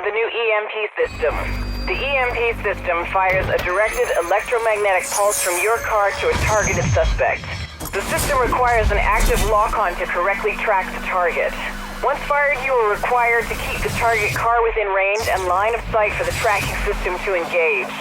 the new EMP system. The EMP system fires a directed electromagnetic pulse from your car to a targeted suspect. The system requires an active lock-on to correctly track the target. Once fired, you are required to keep the target car within range and line of sight for the tracking system to engage.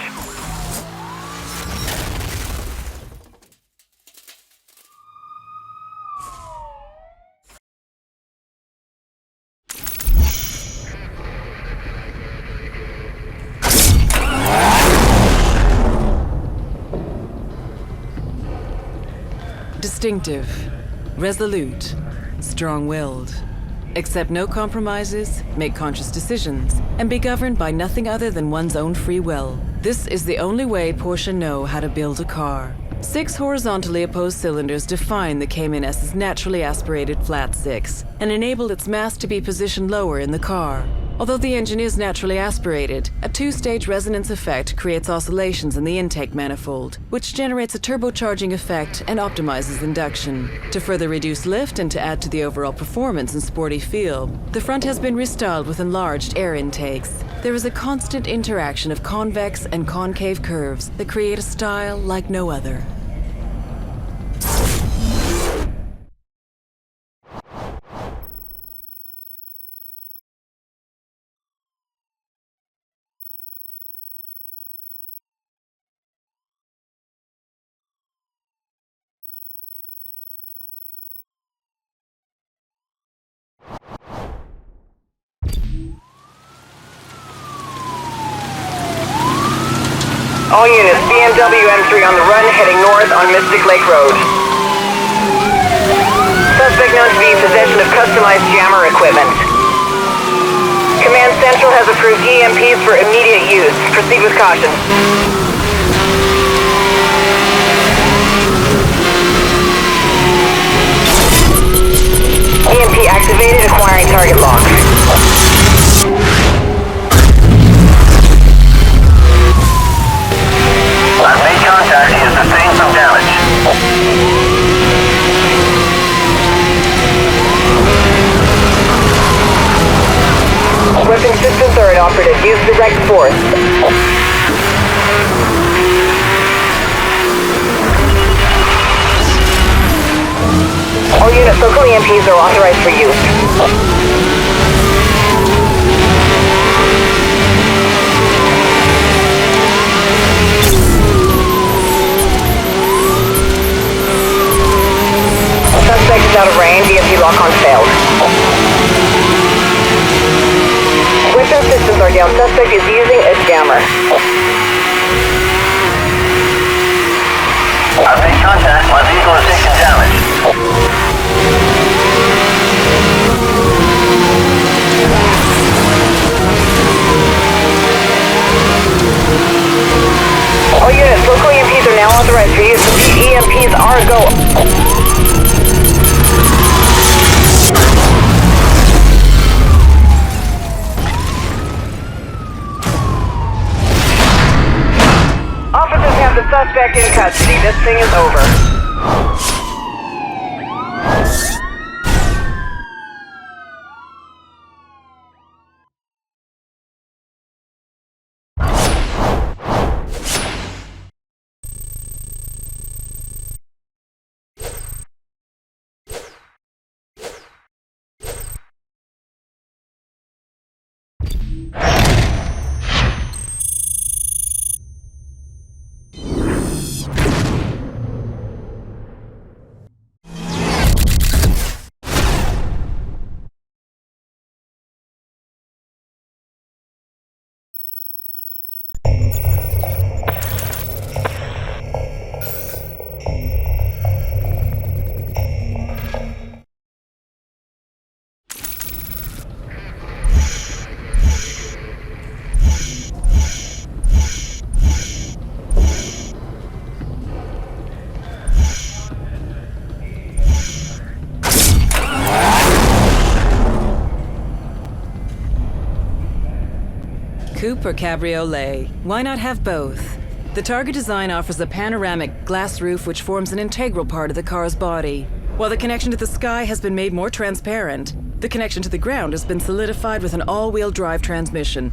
Distinctive, resolute, strong-willed. Accept no compromises, make conscious decisions, and be governed by nothing other than one's own free will. This is the only way Porsche know how to build a car. 6 horizontally opposed cylinders define the Cayman-S's naturally aspirated flat 6 and enable its mass to be positioned lower in the car. Although the engine is naturally aspirated, a 2-stage resonance effect creates oscillations in the intake manifold, which generates a turbocharging effect and optimizes induction. To further reduce lift and to add to the overall performance and sporty feel, the front has been restyled with enlarged air intakes. There is a constant interaction of convex and concave curves that create a style like no other. All units, BMW M3 on the run, heading north on Mystic Lake Road. Suspect known to be in possession of customized jammer equipment. Command Central has approved EMPs for immediate use. Proceed with caution. EMP activated, acquiring target lock. I've made contact. He has sustained some damage. Weapon systems are inoperative. Use direct force. All units, local EMPs are authorized for use. Suspect is out of range. EMP lock-on failed. Weapon systems are down. Suspect is using a jammer. I've made contact. My vehicle has taken damage. All units, local EMPs are now authorized for use. The EMPs are go. Officers have the suspect in custody. This thing is over. Coupe or cabriolet? Why not have both? The Targa design offers a panoramic glass roof which forms an integral part of the car's body. While the connection to the sky has been made more transparent, The connection to the ground has been solidified with an all-wheel drive transmission.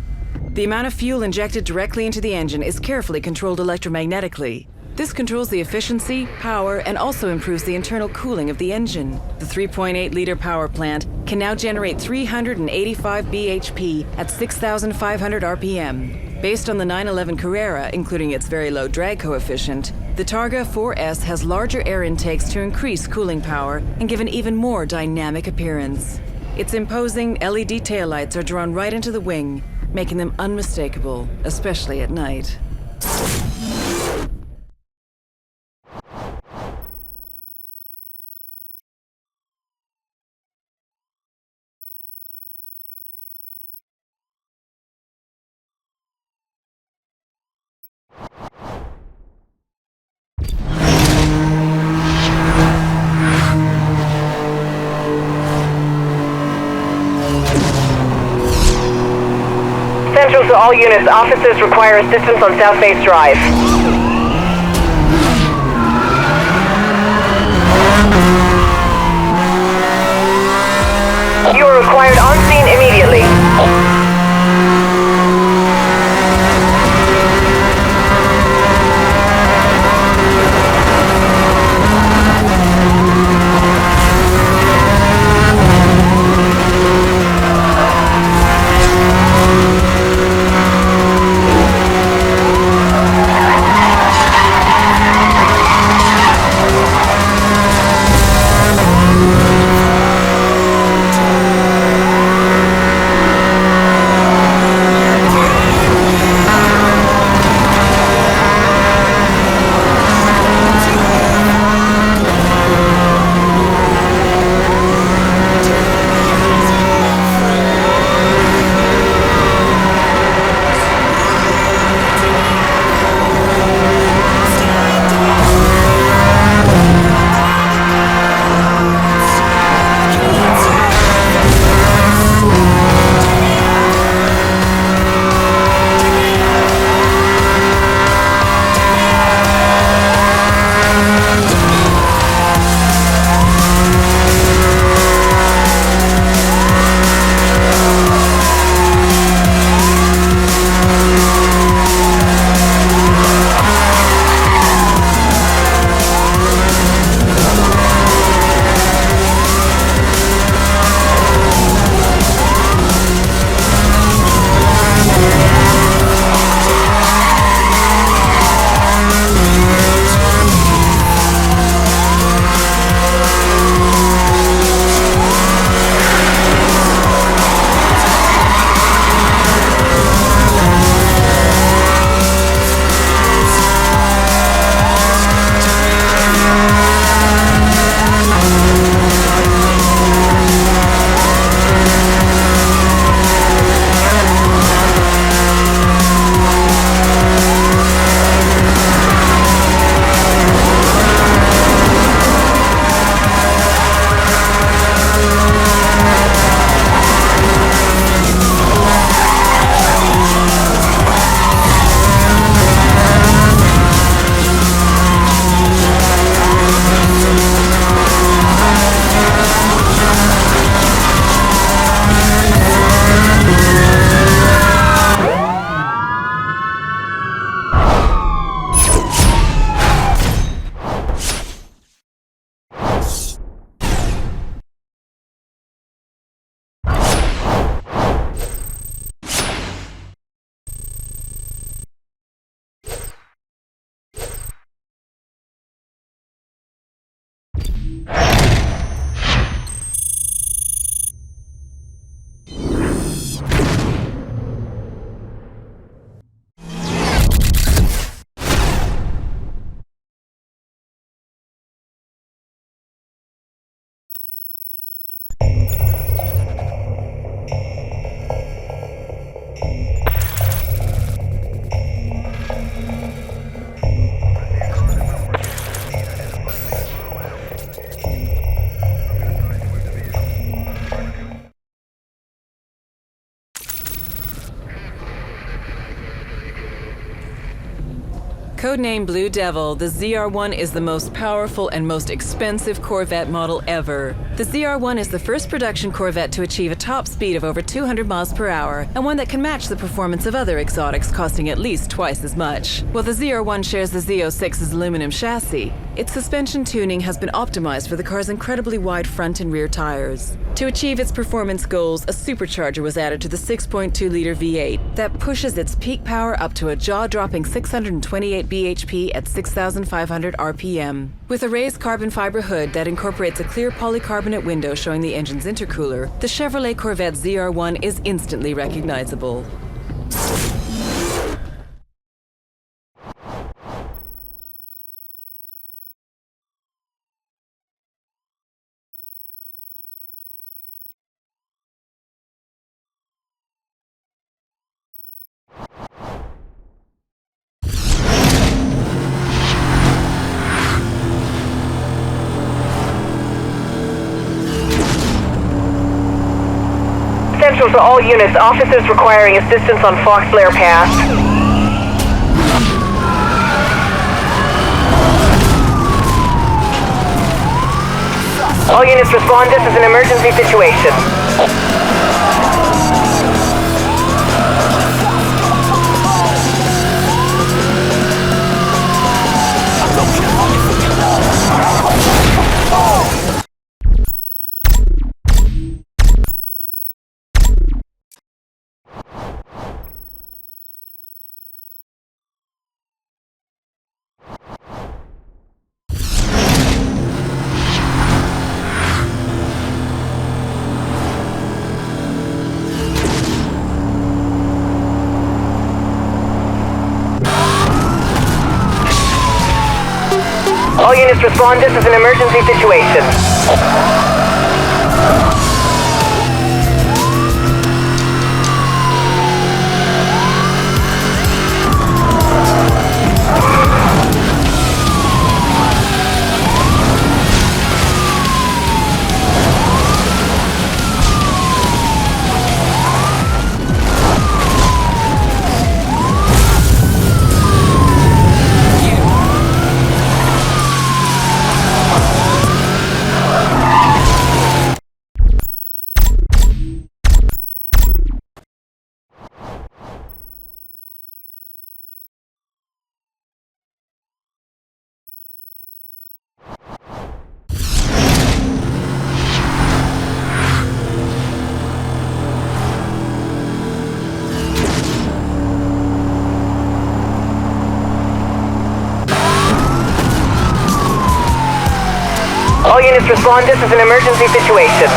The amount of fuel injected directly into the engine is carefully controlled electromagnetically. This controls the efficiency, power, and also improves the internal cooling of the engine. The 3.8-liter power plant can now generate 385 bhp at 6,500 RPM. Based on the 911 Carrera, including its very low drag coefficient, the Targa 4S has larger air intakes to increase cooling power and give an even more dynamic appearance. Its imposing LED taillights are drawn right into the wing, making them unmistakable, especially at night. Central to all units, officers require assistance on South Base Drive. You are required on scene immediately. Codename Blue Devil, the ZR-1 is the most powerful and most expensive Corvette model ever. The ZR-1 is the first production Corvette to achieve a top speed of over 200 miles per hour, and one that can match the performance of other exotics costing at least twice as much. While the ZR-1 shares the Z06's aluminum chassis, its suspension tuning has been optimized for the car's incredibly wide front and rear tires. To achieve its performance goals, a supercharger was added to the 6.2-liter V8 that pushes its peak power up to a jaw-dropping 628 bhp at 6,500 RPM. With a raised carbon fiber hood that incorporates a clear polycarbonate window showing the engine's intercooler, the Chevrolet Corvette ZR1 is instantly recognizable. Central to all units, officers requiring assistance on Fox Lair Pass. All units respond, this is an emergency situation. All units respond, this is an emergency situation. All units respond, this is an emergency situation.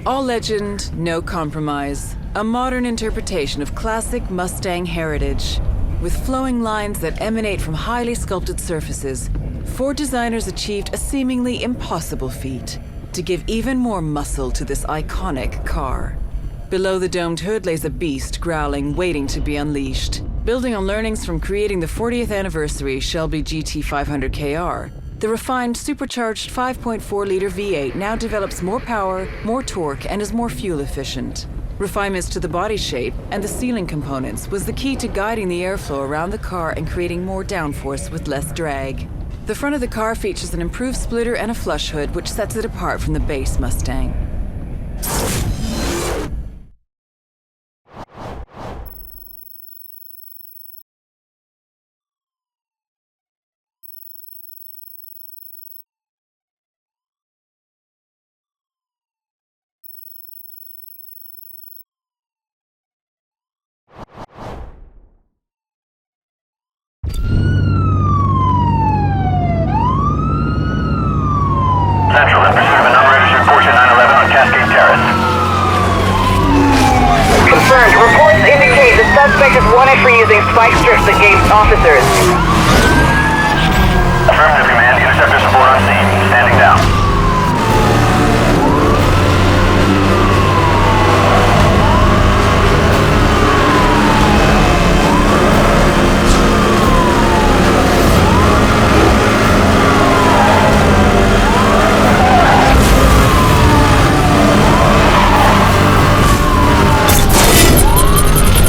All legend, no compromise. A modern interpretation of classic Mustang heritage. With flowing lines that emanate from highly sculpted surfaces, Ford designers achieved a seemingly impossible feat: to give even more muscle to this iconic car. Below the domed hood lays a beast growling, waiting to be unleashed. Building on learnings from creating the 40th anniversary Shelby GT500 KR, the refined, supercharged 5.4-liter V8 now develops more power, more torque, and is more fuel efficient. Refinements to the body shape and the sealing components was the key to guiding the airflow around the car and creating more downforce with less drag. The front of the car features an improved splitter and a flush hood, which sets it apart from the base Mustang. Central, in pursuit of an unregistered Porsche 911 on Cascade Terrace. Confirmed. Reports indicate the suspect is wanted for using spike strips against officers. Affirmative command, interceptor support on scene. Standing down.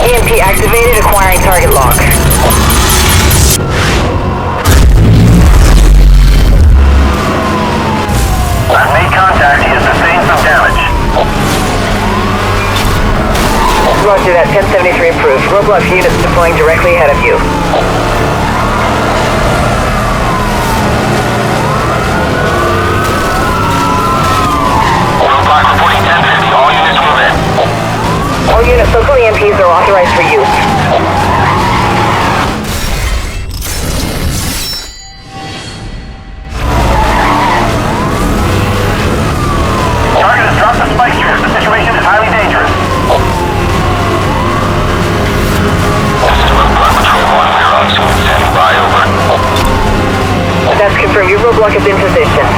EMP activated, acquiring target lock. I've made contact. He has sustained some damage. Roger that, 1073 approved. Roadblock units deploying directly ahead of you. Roadblock reporting 1050. All units move in. All units, local EMPs are authorized for use. Target has dropped the spike strip. The situation is highly dangerous. This is Roadblock Patrol 1. We are on scene. Standing by. Over. That's confirmed. Your roadblock is in position.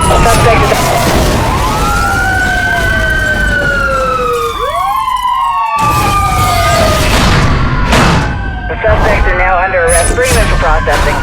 Suspect is... The suspects are now under arrest. Bring them for processing.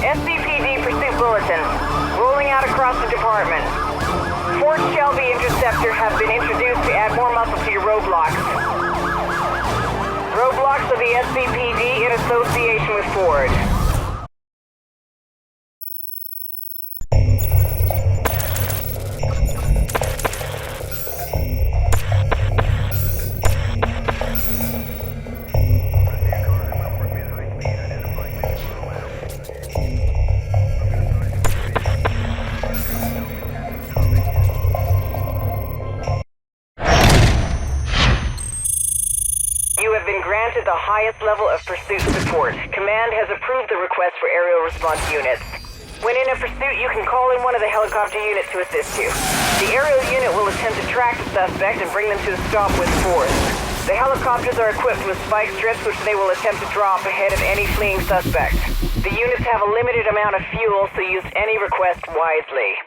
SCPD pursuit bulletin. Rolling out across the department. Ford Shelby Interceptor have been introduced to add more muscle to your roadblocks. Roadblocks of the SCPD in association with Ford. You have been granted the highest level of pursuit support. Command has approved the request for aerial response units. When in a pursuit, you can call in one of the helicopter units to assist you. The aerial unit will attempt to track the suspect and bring them to a stop with force. The helicopters are equipped with spike strips which they will attempt to drop ahead of any fleeing suspect. The units have a limited amount of fuel, so use any request wisely.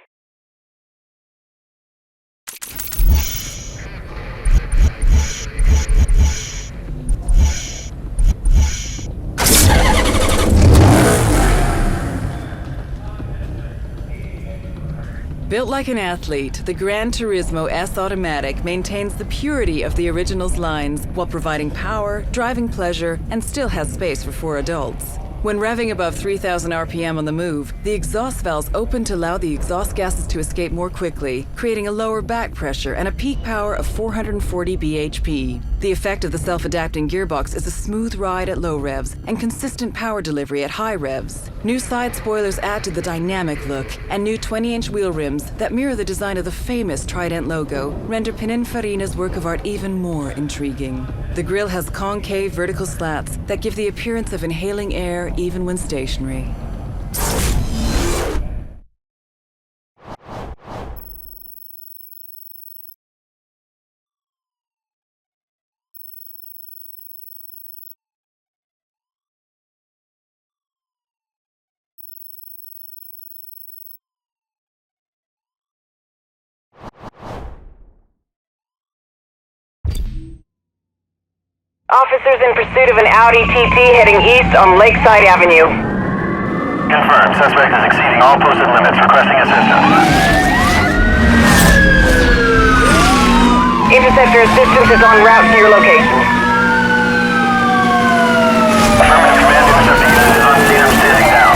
Built like an athlete, the Gran Turismo S Automatic maintains the purity of the original's lines while providing power, driving pleasure, and still has space for 4 adults. When revving above 3,000 RPM on the move, the exhaust valves open to allow the exhaust gases to escape more quickly, creating a lower back pressure and a peak power of 440 bhp. The effect of the self-adapting gearbox is a smooth ride at low revs and consistent power delivery at high revs. New side spoilers add to the dynamic look, and new 20-inch wheel rims that mirror the design of the famous Trident logo render Pininfarina's work of art even more intriguing. The grille has concave vertical slats that give the appearance of inhaling air even when stationary. Officers in pursuit of an Audi TT heading east on Lakeside Avenue. Confirmed. Suspect is exceeding all posted limits. Requesting assistance. Interceptor assistance is en route to your location. Affirmative command. Intercepting unit is on scene. I'm standing down.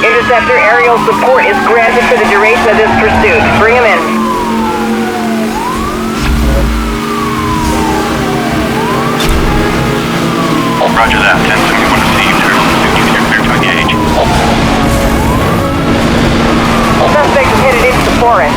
Interceptor aerial support is granted for the duration of this pursuit. Bring him in. Roger that. 1061 received. Turtle pursuit unit, you're clear to engage. Suspect is headed into the forest.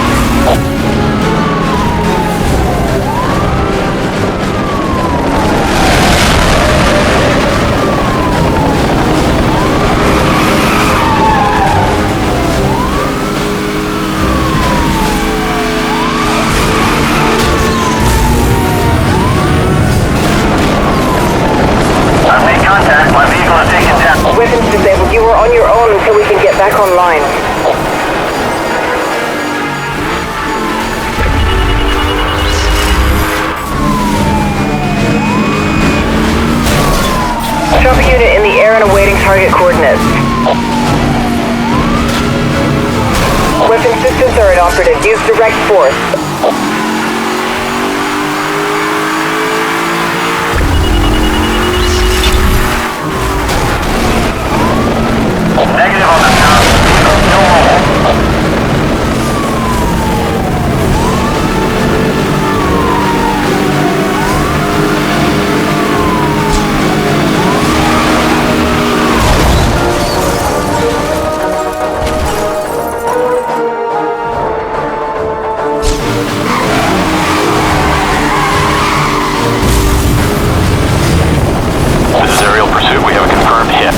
I've made contact. My vehicle is taken down. Weapons disabled. You are on your own until we can get back online. Chopper unit in the air and awaiting target coordinates. Weapon systems are inoperative. Use direct force. Negative on the top. No roll. This is aerial pursuit. We have a confirmed hit.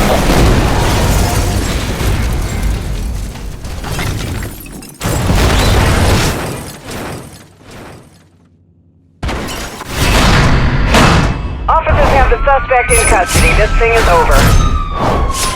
Officers have the suspect in custody. This thing is over.